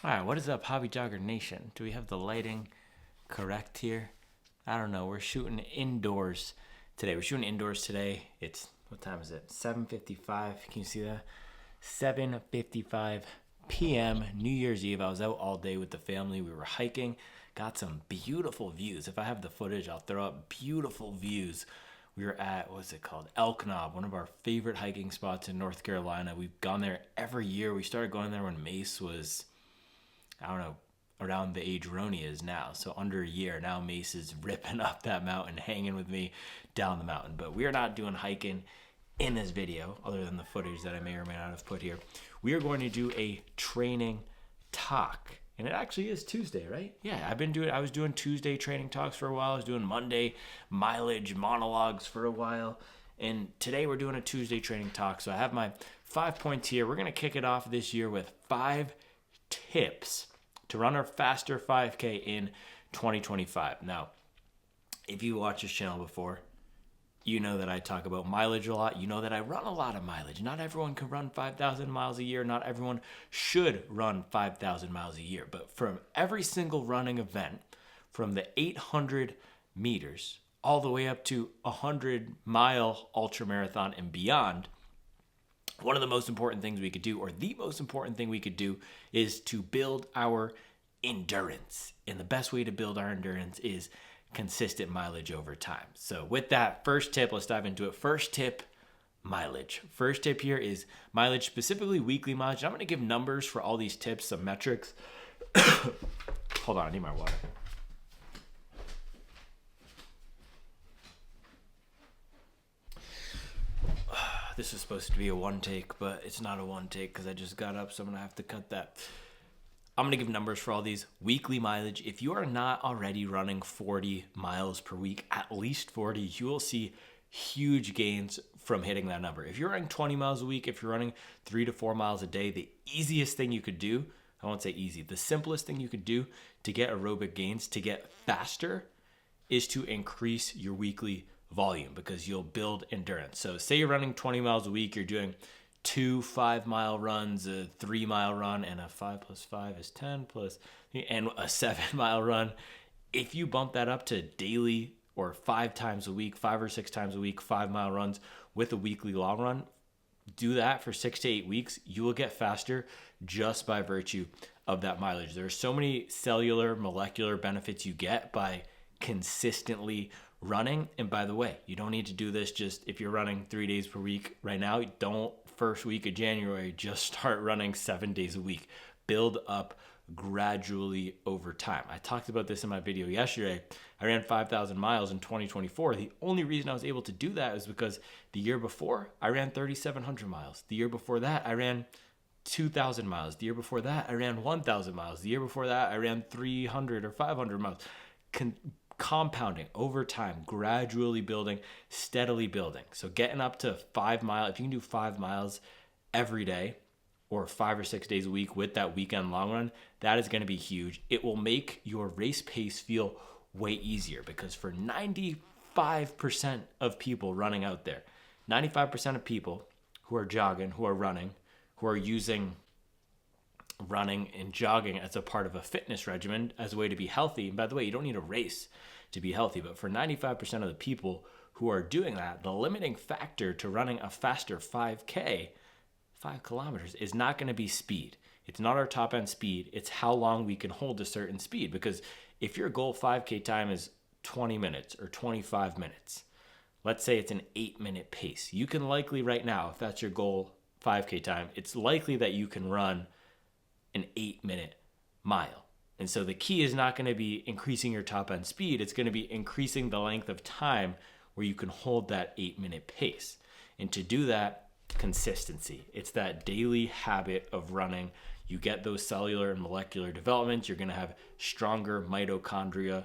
All right, what is up, Hobby Jogger Nation? Do we have the lighting correct here? I don't know. We're shooting indoors today. It's, what time is it? 7:55. Can you see that? 7:55 p.m. New Year's Eve. I was out all day with the family. We were hiking. Got some beautiful views. If I have the footage, I'll throw up beautiful views. We were at, what's it called? Elk Knob, one of our favorite hiking spots in North Carolina. We've gone there every year. We started going there when Mace was, I don't know, around the age Roni is now. So under a year. Now Mace is ripping up that mountain, hanging with me down the mountain. But we are not doing hiking in this video, other than the footage that I may or may not have put here. We are going to do a training talk. And it actually is Tuesday, right? Yeah, I was doing Tuesday training talks for a while. I was doing Monday mileage monologues for a while. And today we're doing a Tuesday training talk. So I have my 5 points here. We're going to kick it off this year with 5 tips to run our faster 5K in 2025. Now, if you watch this channel before, you know that I talk about mileage a lot. You know that I run a lot of mileage. Not everyone can run 5,000 miles a year. Not everyone should run 5,000 miles a year. But from every single running event, from the 800 meters all the way up to 100-mile ultramarathon and beyond, one of the most important things we could do, or the most important thing we could do, is to build our endurance. And the best way to build our endurance is consistent mileage over time. So with that, first tip, let's dive into it. First tip, mileage. First tip here is mileage, specifically weekly mileage. I'm going to give numbers for all these tips, some metrics. Hold on, I need my water. This is supposed to be a one take, but it's not a one take because I just got up, so I'm going to have to cut that. I'm going to give numbers for all these. Weekly mileage. If you are not already running 40 miles per week, at least 40, you will see huge gains from hitting that number. If you're running 20 miles a week, if you're running 3 to 4 miles a day, the easiest thing you could do, I won't say easy, the simplest thing you could do to get aerobic gains, to get faster, is to increase your weekly volume, because you'll build endurance. So say you're running 20 miles a week, you're doing 2 5-mile runs, a 3-mile run, and a 5 plus 5 is 10 plus, and a 7-mile run. If you bump that up to daily or 5 times a week, 5 or 6 times a week, 5-mile runs with a weekly long run, do that for 6 to 8 weeks, you will get faster just by virtue of that mileage. There are so many cellular, molecular benefits you get by consistently running. And by the way, you don't need to do this just if you're running 3 days per week right now. Don't first week of January just start running 7 days a week. Build up gradually over time. I talked about this in my video yesterday. I ran 5,000 miles in 2024. The only reason I was able to do that is because the year before I ran 3,700 miles. The year before that I ran 2,000 miles. The year before that I ran 1,000 miles. The year before that I ran 300 or 500 miles. Compounding over time, gradually building, steadily building. So getting up to 5 miles, if you can do 5 miles every day or 5 or 6 days a week with that weekend long run, that is going to be huge. It will make your race pace feel way easier, because for 95% of people running out there, 95% of people who are jogging, who are running, who are using running and jogging as a part of a fitness regimen as a way to be healthy. And by the way, you don't need a race to be healthy, but for 95% of the people who are doing that, the limiting factor to running a faster 5K, 5 kilometers, is not going to be speed. It's not our top end speed. It's how long we can hold a certain speed. Because if your goal 5K time is 20 minutes or 25 minutes, let's say it's an 8-minute pace, you can likely right now, if that's your goal 5K time, it's likely that you can run an 8-minute mile. And so the key is not going to be increasing your top end speed. It's going to be increasing the length of time where you can hold that 8-minute pace. And to do that, consistency. It's that daily habit of running. You get those cellular and molecular developments. You're going to have stronger mitochondria.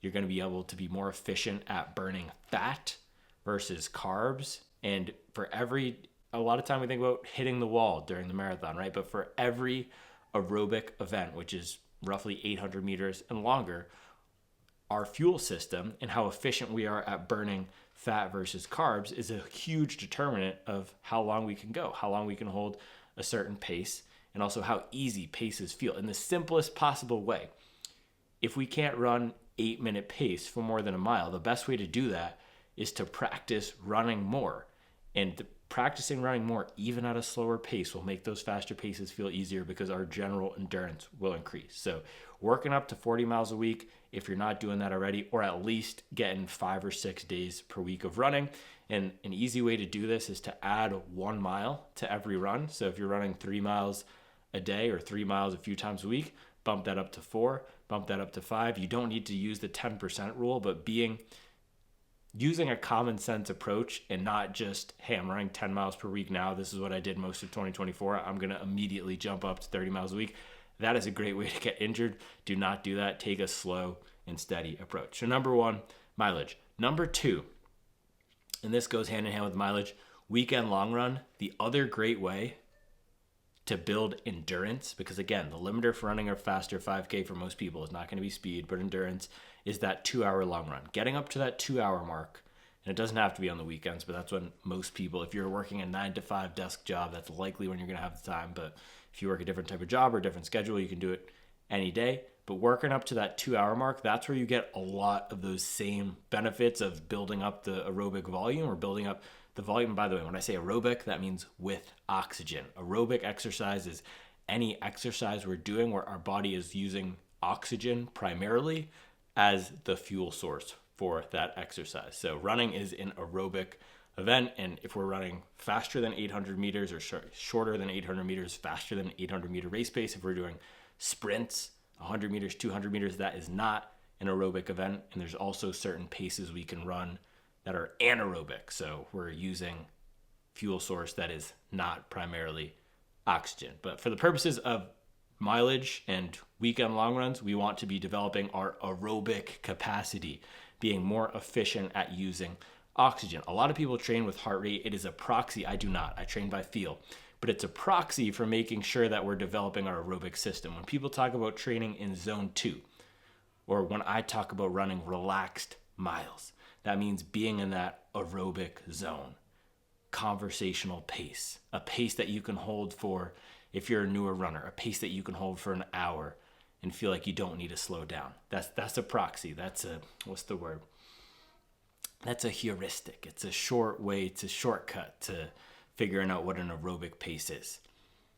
You're going to be able to be more efficient at burning fat versus carbs. And a lot of time we think about hitting the wall during the marathon, right? But for every aerobic event, which is roughly 800 meters and longer, our fuel system and how efficient we are at burning fat versus carbs is a huge determinant of how long we can go, how long we can hold a certain pace, and also how easy paces feel in the simplest possible way. If we can't run 8-minute pace for more than a mile, the best way to do that is to practice running more. And practicing running more, even at a slower pace, will make those faster paces feel easier because our general endurance will increase. So working up to 40 miles a week, if you're not doing that already, or at least getting 5 or 6 days per week of running. And an easy way to do this is to add 1 mile to every run. So if you're running 3 miles a day or 3 miles a few times a week, bump that up to 4, bump that up to 5. You don't need to use the 10% rule, but using a common sense approach and not just, hey, I'm running 10 miles per week now. This is what I did most of 2024. I'm going to immediately jump up to 30 miles a week. That is a great way to get injured. Do not do that. Take a slow and steady approach. So number 1, mileage. Number 2, and this goes hand in hand with mileage, weekend long run. The other great way to build endurance, because again, the limiter for running a faster 5K for most people is not going to be speed, but endurance, is that 2-hour long run. Getting up to that 2-hour mark, and it doesn't have to be on the weekends, but that's when most people, if you're working a 9-to-5 desk job, that's likely when you're going to have the time. But if you work a different type of job or a different schedule, you can do it any day. But working up to that 2-hour mark, that's where you get a lot of those same benefits of building up the aerobic volume or building up the volume. By the way, when I say aerobic, that means with oxygen. Aerobic exercise is any exercise we're doing where our body is using oxygen primarily as the fuel source for that exercise. So running is an aerobic event, and if we're running faster than 800 meters or shorter than 800 meters, faster than 800 meter race pace, if we're doing sprints, 100 meters, 200 meters, that is not an aerobic event. And there's also certain paces we can run that are anaerobic. So we're using fuel source that is not primarily oxygen. But for the purposes of mileage and weekend long runs, we want to be developing our aerobic capacity, being more efficient at using oxygen. A lot of people train with heart rate. It is a proxy. I do not. I train by feel. But it's a proxy for making sure that we're developing our aerobic system. When people talk about training in zone 2, or when I talk about running relaxed miles, that means being in that aerobic zone, conversational pace, a pace that you can hold for, if you're a newer runner, a pace that you can hold for an hour and feel like you don't need to slow down. That's a proxy. That's a, what's the word? That's a heuristic. It's a short way, it's a shortcut to figuring out what an aerobic pace is.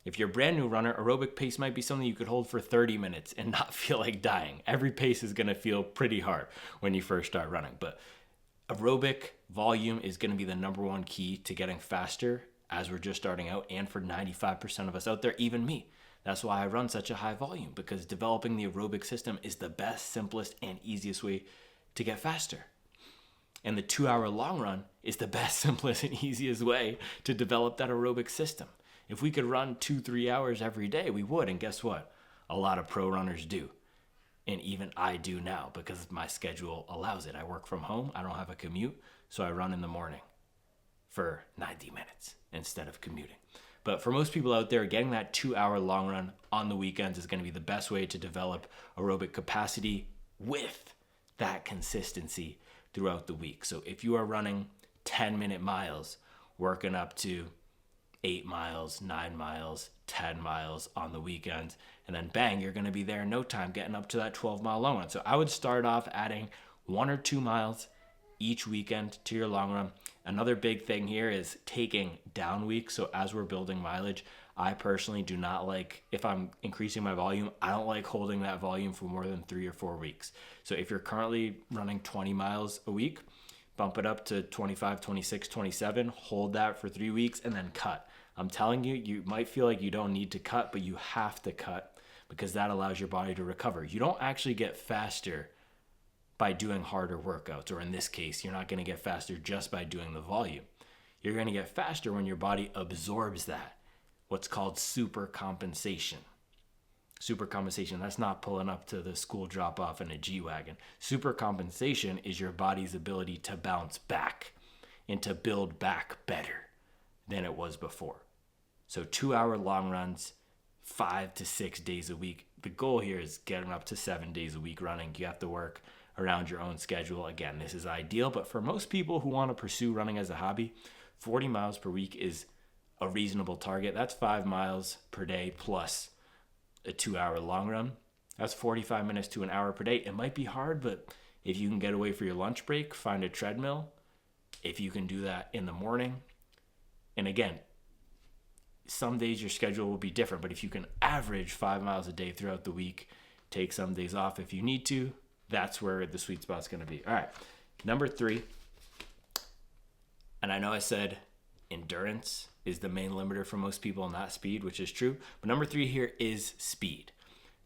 If you're a brand new runner, aerobic pace might be something you could hold for 30 minutes and not feel like dying. Every pace is going to feel pretty hard when you first start running, but aerobic volume is going to be the number one key to getting faster as we're just starting out, and for 95% of us out there, even me. That's why I run such a high volume, because developing the aerobic system is the best, simplest, and easiest way to get faster. And the 2-hour long run is the best, simplest, and easiest way to develop that aerobic system. If we could run 2-3 hours every day, we would. And guess what? A lot of pro runners do. And even I do now, because my schedule allows it. I work from home. I don't have a commute. So I run in the morning for 90 minutes instead of commuting. But for most people out there, getting that 2-hour long run on the weekends is going to be the best way to develop aerobic capacity with that consistency throughout the week. So if you are running 10-minute miles, working up to 8 miles, 9 miles, 10 miles on the weekends, and then bang, you're going to be there in no time getting up to that 12-mile long run. So I would start off adding 1 or 2 miles each weekend to your long run. Another big thing here is taking down weeks. So as we're building mileage, I personally do not like, if I'm increasing my volume, I don't like holding that volume for more than 3 or 4 weeks. So if you're currently running 20 miles a week, bump it up to 25, 26, 27, hold that for 3 weeks, and then cut. I'm telling you, you might feel like you don't need to cut, but you have to cut, because that allows your body to recover. You don't actually get faster by doing harder workouts, or in this case, you're not going to get faster just by doing the volume. You're going to get faster when your body absorbs that, what's called super compensation. Super compensation, that's not pulling up to the school drop-off in a G-Wagon. Super compensation is your body's ability to bounce back and to build back better than it was before. So 2-hour long runs, 5 to 6 days a week. The goal here is getting up to 7 days a week running. You have to work around your own schedule. Again, this is ideal, but for most people who want to pursue running as a hobby, 40 miles per week is a reasonable target. That's 5 miles per day plus a 2-hour long run. That's 45 minutes to an hour per day. It might be hard, but if you can get away for your lunch break, find a treadmill. If you can do that in the morning, and again, some days your schedule will be different, but if you can average 5 miles a day throughout the week, take some days off if you need to, that's where the sweet spot's going to be. All right, number 3, and I know I said endurance is the main limiter for most people, not speed, which is true, but number 3 here is speed.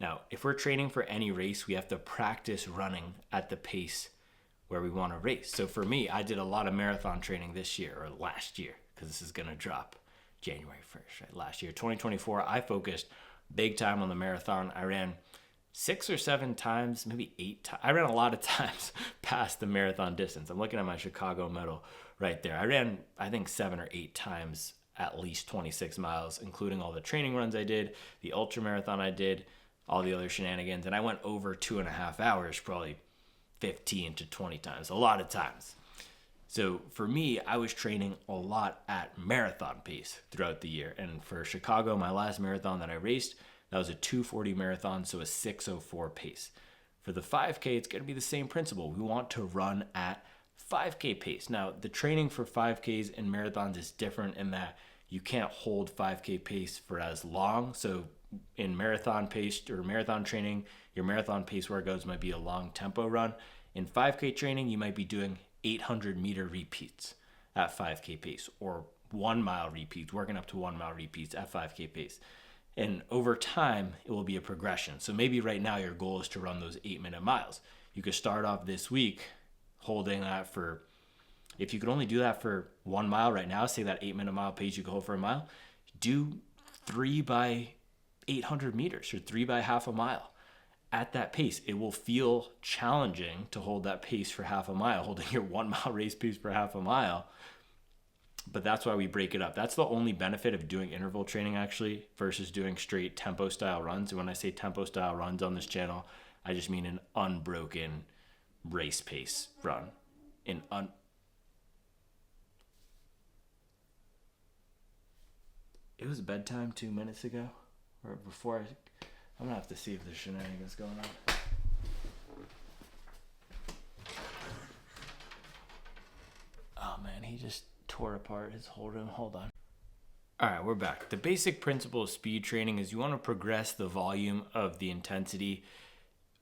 Now, if we're training for any race, we have to practice running at the pace where we want to race. So for me, I did a lot of marathon training this year or last year, because this is going to drop January 1st, right? Last year, 2024, I focused big time on the marathon. I ran 6 or 7 times, maybe 8 times. I ran a lot of times past the marathon distance. I'm looking at my Chicago medal right there. I ran, I think, 7 or 8 times at least 26 miles, including all the training runs I did, the ultra marathon I did, all the other shenanigans. And I went over 2.5 hours, probably 15 to 20 times, a lot of times. So for me, I was training a lot at marathon pace throughout the year. And for Chicago, my last marathon that I raced, that was a 2:40 marathon, so a 6:04 pace. For the 5K, it's going to be the same principle. We want to run at 5K pace. Now, the training for 5Ks and marathons is different in that you can't hold 5K pace for as long. So in marathon pace or marathon training, your marathon pace workouts might be a long tempo run. In 5K training, you might be doing 800-meter repeats at 5K pace, or 1 mile repeats, working up to 1 mile repeats at 5K pace. And over time, it will be a progression. So maybe right now your goal is to run those 8-minute miles. You could start off this week holding that for, if you could only do that for 1 mile right now, say that 8-minute mile pace you could hold for a mile, do 3 by 800 meters or 3 by half a mile. At that pace, it will feel challenging to hold that pace for half a mile, holding your 1 mile race pace for half a mile. But that's why we break it up. That's the only benefit of doing interval training, actually, versus doing straight tempo style runs. And when I say tempo style runs on this channel, I just mean an unbroken race pace run. It was bedtime 2 minutes ago, or before. I'm gonna have to see if there's shenanigans going on. Oh man, he just tore apart his whole room. Hold on. All right, we're back. The basic principle of speed training is you want to progress the volume of the intensity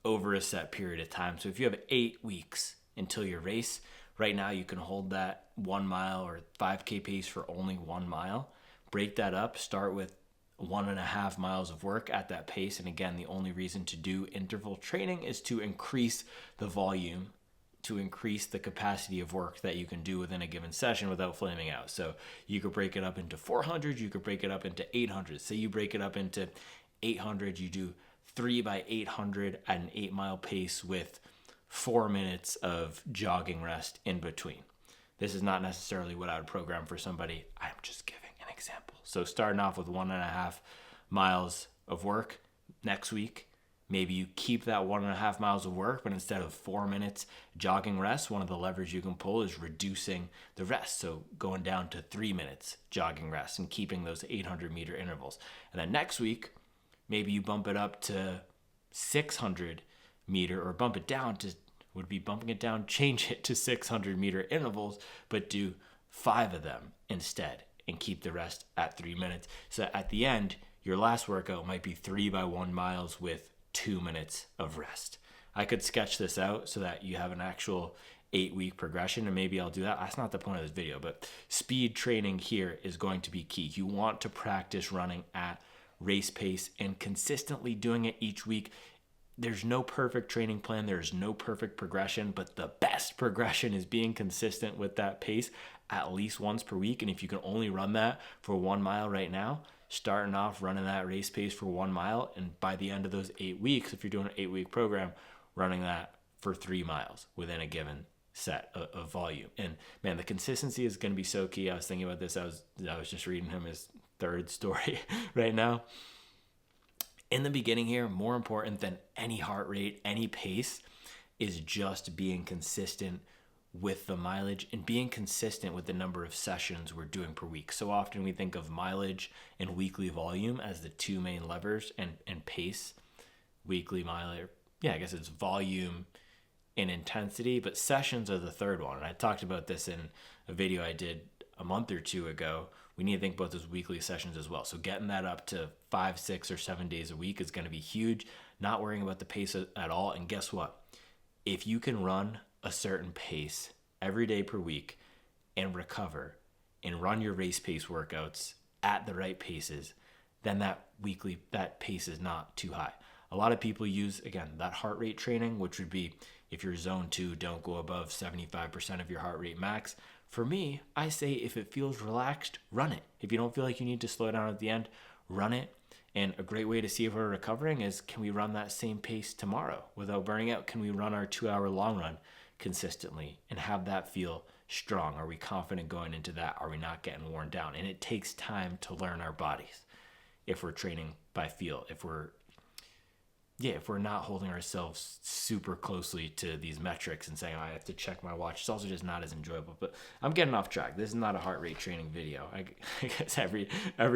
over a set period of time. So if you have 8 weeks until your race, right now you can hold that 1 mile or 5K pace for only 1 mile. Break that up, start with 1.5 miles of work at that pace. And again, the only reason to do interval training is to increase the volume, to increase the capacity of work that you can do within a given session without flaming out. So you could break it up into 400, you could break it up into 800. Say you break it up into 800, you do 3 by 800 at an 8-mile pace with 4 minutes of jogging rest in between. This is not necessarily what I would program for somebody. I'm just giving an example. So starting off with 1.5 miles of work next week, maybe you keep that 1.5 miles of work, but instead of 4 minutes jogging rest, one of the levers you can pull is reducing the rest. So going down to 3 minutes jogging rest and keeping those 800-meter intervals. And then next week, maybe you bump it up to 600-meter, or bump it down to, would be bumping it down, change it to 600-meter intervals, but do 5 of them instead and keep the rest at 3 minutes. So at the end, your last workout might be 3 by 1 miles with 2 minutes of rest. I could sketch this out so that you have an actual 8-week progression, and maybe I'll do that. That's not the point of this video, but speed training here is going to be key. You want to practice running at race pace and consistently doing it each week. There's no perfect training plan. There's no perfect progression, but the best progression is being consistent with that pace at least once per week. And if you can only run that for 1 mile right now, starting off running that race pace for 1 mile, and by the end of those 8 weeks, if you're doing an 8-week program, running that for 3 miles within a given set of volume. And man, the consistency is going to be so key. I was thinking about this. I was just reading him his 3rd story right now. In the beginning here, more important than any heart rate, any pace, is just being consistent with the mileage and being consistent with the number of sessions we're doing per week. So often we think of mileage and weekly volume as the two main levers, and pace, weekly mileage. Yeah, I guess it's volume and intensity, but sessions are the third one. And I talked about this in a video I did a month or two ago. We need to think about those weekly sessions as well. So getting that up to 5, 6, or 7 days a week is going to be huge. Not worrying about the pace at all. And guess what? If you can run a certain pace every day per week and recover and run your race pace workouts at the right paces, then that pace is not too high. A lot of people use, again, that heart rate training, which would be if you're zone 2, don't go above 75% of your heart rate max. For me, I say if it feels relaxed, run it. If you don't feel like you need to slow down at the end, run it. And a great way to see if we're recovering is, can we run that same pace tomorrow without burning out? Can we run our 2-hour long run consistently and have that feel strong? Are we confident going into that? Are we not getting worn down? And it takes time to learn our bodies if we're training by feel, if we're not holding ourselves super closely to these metrics and saying, I have to check my watch. It's also just not as enjoyable. But I'm getting off track. This is not a heart rate training video. I guess every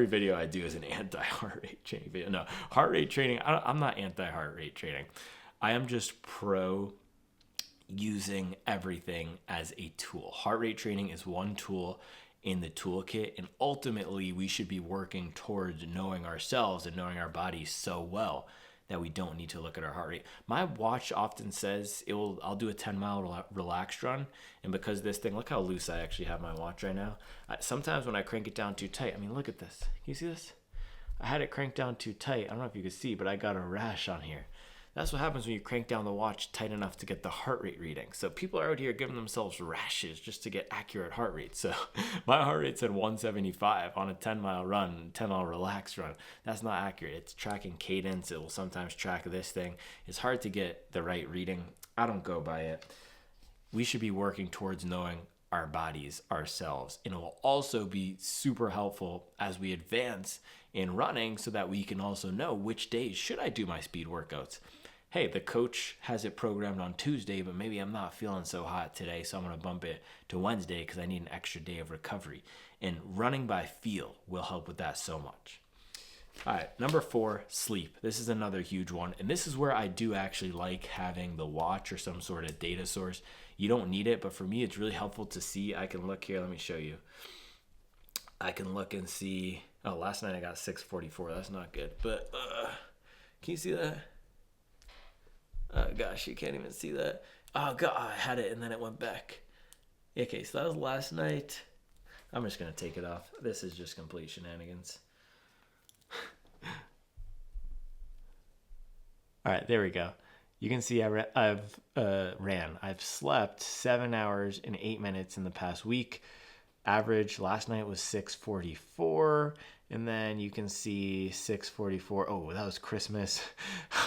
video I do is an anti-heart rate training video. No, heart rate training, I'm not anti-heart rate training. I am just pro using everything as a tool. Heart rate training is one tool in the toolkit, and ultimately we should be working towards knowing ourselves and knowing our bodies so well that we don't need to look at our heart rate. My watch often says I'll do a 10-mile relaxed run, and because this thing, look how loose I actually have my watch right now. Sometimes when I crank it down too tight, I mean, look at this. Can you see this? I had it cranked down too tight. I don't know if you could see, but I got a rash on here. That's what happens when you crank down the watch tight enough to get the heart rate reading. So people are out here giving themselves rashes just to get accurate heart rate. So my heart rate's at 175 on a 10-mile run, 10-mile relaxed run. That's not accurate. It's tracking cadence. It will sometimes track this thing. It's hard to get the right reading. I don't go by it. We should be working towards knowing our bodies ourselves. And it will also be super helpful as we advance in running so that we can also know which days should I do my speed workouts. Hey, the coach has it programmed on Tuesday, but maybe I'm not feeling so hot today, so I'm going to bump it to Wednesday because I need an extra day of recovery. And running by feel will help with that so much. All right, number 4, sleep. This is another huge one, and this is where I do actually like having the watch or some sort of data source. You don't need it, but for me, it's really helpful to see. I can look here. Let me show you. I can look and see. Oh, last night I got 6:44. That's not good, but can you see that? Oh, gosh, you can't even see that. Oh, God, I had it, and then it went back. Okay, so that was last night. I'm just going to take it off. This is just complete shenanigans. All right, there we go. You can see I've slept 7 hours and 8 minutes in the past week. Average last night was 6:44, and then you can see 6:44. Oh, that was Christmas,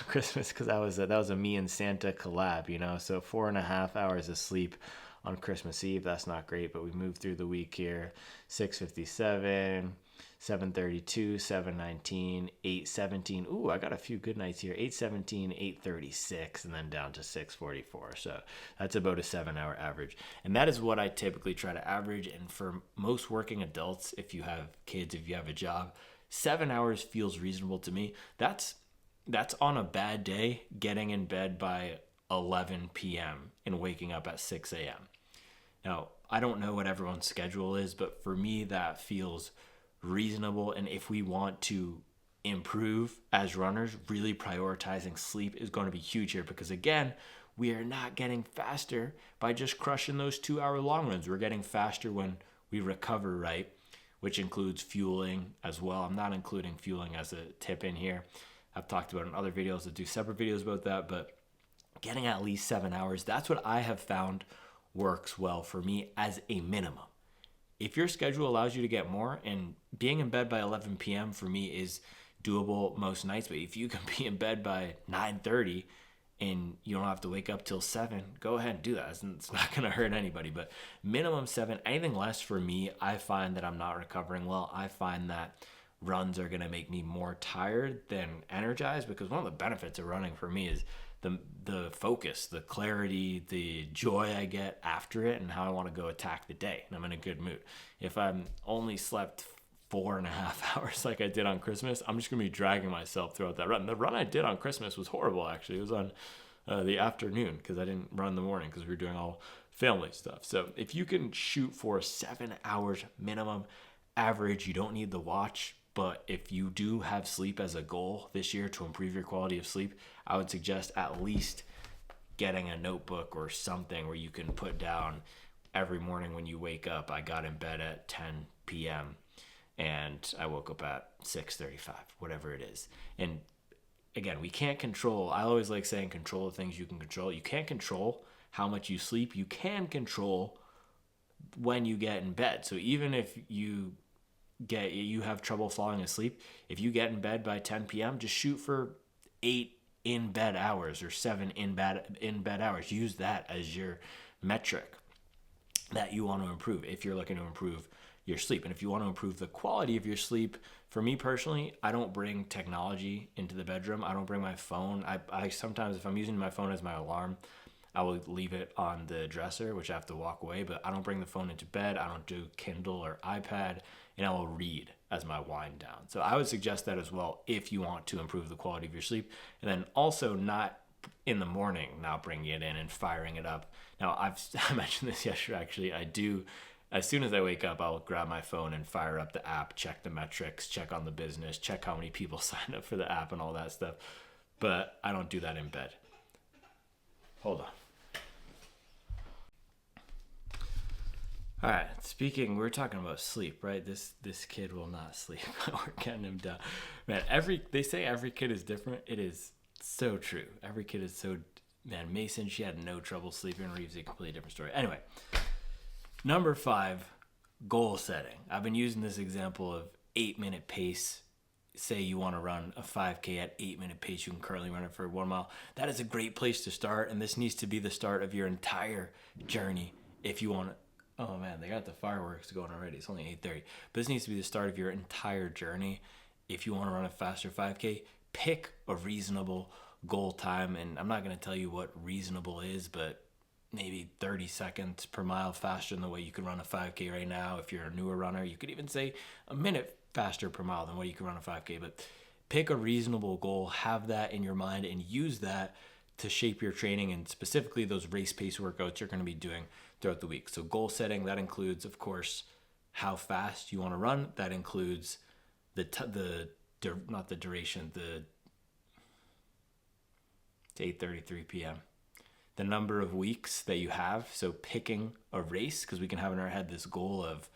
because that was a me and Santa collab, So 4.5 hours of sleep on Christmas Eve. That's not great, but we moved through the week here. 6:57. 7:32, 7:19, 8:17. Ooh, I got a few good nights here. 8:17, 8:36, and then down to 6:44. So that's about a 7-hour average. And that is what I typically try to average. And for most working adults, if you have kids, if you have a job, 7 hours feels reasonable to me. That's on a bad day, getting in bed by 11 p.m. and waking up at 6 a.m. Now, I don't know what everyone's schedule is, but for me, that feels reasonable. And if we want to improve as runners, really prioritizing sleep is going to be huge here, because again, we are not getting faster by just crushing those 2-hour long runs. We're getting faster when we recover right, which includes fueling as well. I'm not including fueling as a tip in here. I've talked about it in other videos. I'll do separate videos about that, but getting at least 7 hours, that's what I have found works well for me as a minimum. If your schedule allows you to get more, and being in bed by 11 p.m. for me is doable most nights, but if you can be in bed by 9:30 and you don't have to wake up till 7, go ahead and do that. It's not going to hurt anybody, but minimum 7. Anything less for me, I find that I'm not recovering well. I find that runs are going to make me more tired than energized, because one of the benefits of running for me is the focus, the clarity, the joy I get after it, and how I want to go attack the day, and I'm in a good mood. If I'm only slept 4.5 hours like I did on Christmas, I'm just gonna be dragging myself throughout that run. The run I did on Christmas was horrible, actually. It was on the afternoon because I didn't run in the morning because we were doing all family stuff. So if you can shoot for 7 hours minimum average, you don't need the watch. But if you do have sleep as a goal this year to improve your quality of sleep, I would suggest at least getting a notebook or something where you can put down every morning when you wake up, I got in bed at 10 p.m. and I woke up at 6:35, whatever it is. And again, we can't control, I always like saying control the things you can control. You can't control how much you sleep. You can control when you get in bed. So even if you have trouble falling asleep, if you get in bed by 10 p.m., just shoot for 8 in bed hours or 7 in bed hours. Use that as your metric that you want to improve if you're looking to improve your sleep. And if you want to improve the quality of your sleep, for me personally, I don't bring technology into the bedroom. I don't bring my phone. I sometimes, if I'm using my phone as my alarm, I will leave it on the dresser, which I have to walk away, but I don't bring the phone into bed. I don't do Kindle or iPad, and I will read as my wind down. So I would suggest that as well if you want to improve the quality of your sleep. And then also not in the morning, not bringing it in and firing it up. Now, I mentioned this yesterday, actually. I do, as soon as I wake up, I'll grab my phone and fire up the app, check the metrics, check on the business, check how many people signed up for the app and all that stuff. But I don't do that in bed. Hold on. All right, we're talking about sleep, right? This kid will not sleep. We're getting him down. Man, they say every kid is different. It is so true. Every kid is so, man, Mason, she had no trouble sleeping. Reeves, a completely different story. Anyway, number 5, goal setting. I've been using this example of 8-minute pace. Say you want to run a 5K at 8-minute pace, you can currently run it for 1 mile. That is a great place to start, and this needs to be the start of your entire journey if you want to. Oh man, they got the fireworks going already. It's only 8:30. But this needs to be the start of your entire journey. If you want to run a faster 5K, pick a reasonable goal time. And I'm not going to tell you what reasonable is, but maybe 30 seconds per mile faster than the way you can run a 5K right now. If you're a newer runner, you could even say a minute faster per mile than what you can run a 5K. But pick a reasonable goal, have that in your mind, and use that to shape your training and specifically those race pace workouts you're going to be doing throughout the week. So goal setting, that includes, of course, how fast you want to run. That includes not the duration, it's 8:33 p.m. The number of weeks that you have. So picking a race, because we can have in our head this goal of,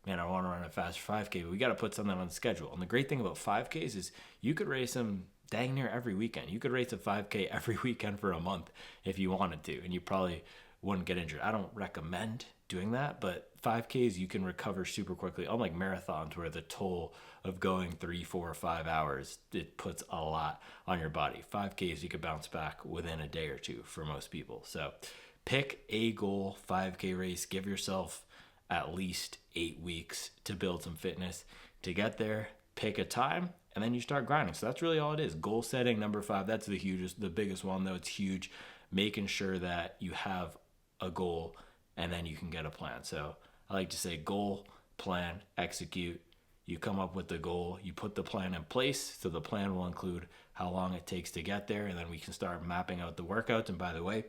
man, I want to run a faster 5K, but we got to put something on the schedule. And the great thing about 5Ks is you could race them dang near every weekend. You could race a 5K every weekend for a month if you wanted to, and you probably wouldn't get injured. I don't recommend doing that, but 5Ks you can recover super quickly. Unlike marathons where the toll of going 3, 4, or 5 hours, it puts a lot on your body. 5Ks you could bounce back within a day or two for most people. So pick a goal, 5K race, give yourself at least 8 weeks to build some fitness. To get there, pick a time, and then you start grinding. So that's really all it is. Goal setting, number 5, that's the biggest one, though. It's huge. Making sure that you have a goal and then you can get a plan. So I like to say goal, plan, execute. You come up with the goal, you put the plan in place. So the plan will include how long it takes to get there, and then we can start mapping out the workouts. And by the way,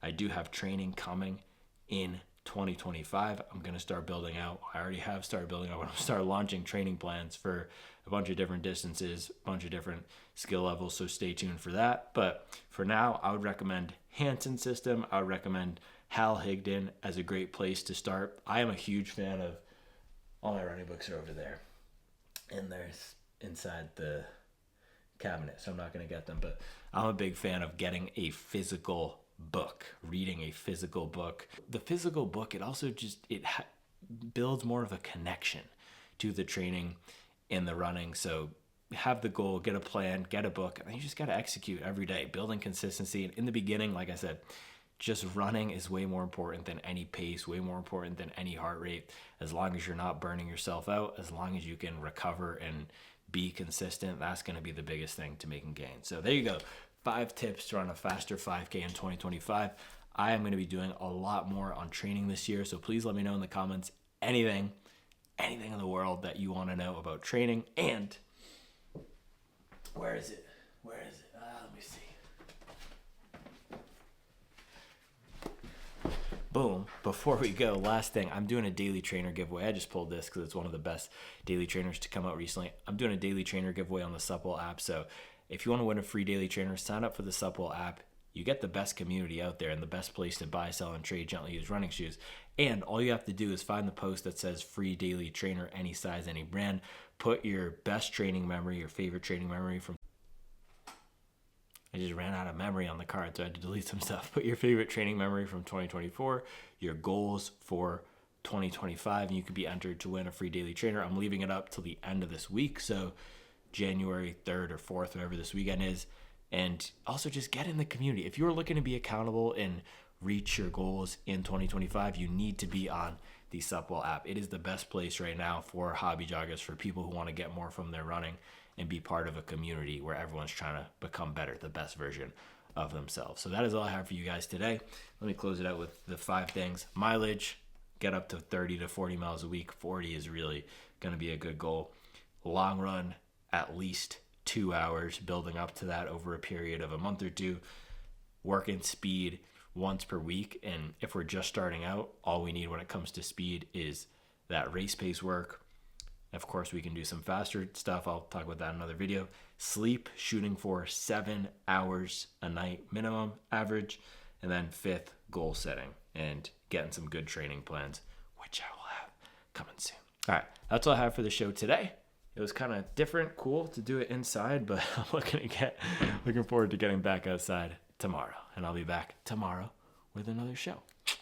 I do have training coming in 2025. I'm going to start building out. I already have started building out. I'm going to start launching training plans for a bunch of different distances, a bunch of different skill levels. So stay tuned for that. But for now, I would recommend Hansen System. I would recommend Hal Higdon as a great place to start. I am a huge fan of, all my running books are over there, and there's inside the cabinet, so I'm not going to get them. But I'm a big fan of getting a physical book, reading a physical book. The physical book, it also just builds more of a connection to the training and the running. So have the goal, get a plan, get a book, and then you just got to execute every day, building consistency. And in the beginning, like I said, just running is way more important than any pace, way more important than any heart rate. As long as you're not burning yourself out, as long as you can recover and be consistent, that's going to be the biggest thing to making gains. So there you go. 5 tips to run a faster 5K in 2025. I am going to be doing a lot more on training this year, so please let me know in the comments anything in the world that you want to know about training. And where is it? Let me see. Boom. Before we go, last thing, I'm doing a daily trainer giveaway. I just pulled this because it's one of the best daily trainers to come out recently. I'm doing a daily trainer giveaway on the Supple app. So if you want to win a free daily trainer, sign up for the Supple app. You get the best community out there and the best place to buy, sell, and trade gently used running shoes. And all you have to do is find the post that says free daily trainer, any size, any brand. Put your best training memory, your favorite training memory from... I just ran out of memory on the card, so I had to delete some stuff. Put your favorite training memory from 2024, your goals for 2025, and you could be entered to win a free daily trainer. I'm leaving it up till the end of this week, so January 3rd or 4th, whatever this weekend is. And also just get in the community. If you're looking to be accountable and reach your goals in 2025, you need to be on the Supple app. It is the best place right now for hobby joggers, for people who want to get more from their running and be part of a community where everyone's trying to become better, the best version of themselves. So that is all I have for you guys today. Let me close it out with the 5 things. Mileage, get up to 30 to 40 miles a week. 40 is really going to be a good goal. Long run, at least 2 hours, building up to that over a period of a month or two. Working speed once per week. And if we're just starting out, all we need when it comes to speed is that race pace work. Of course, we can do some faster stuff. I'll talk about that in another video. Sleep, shooting for 7 hours a night minimum average. And then 5th, goal setting and getting some good training plans, which I will have coming soon. All right, that's all I have for the show today. It was kind of different, cool to do it inside, but I'm looking forward to getting back outside tomorrow. And I'll be back tomorrow with another show.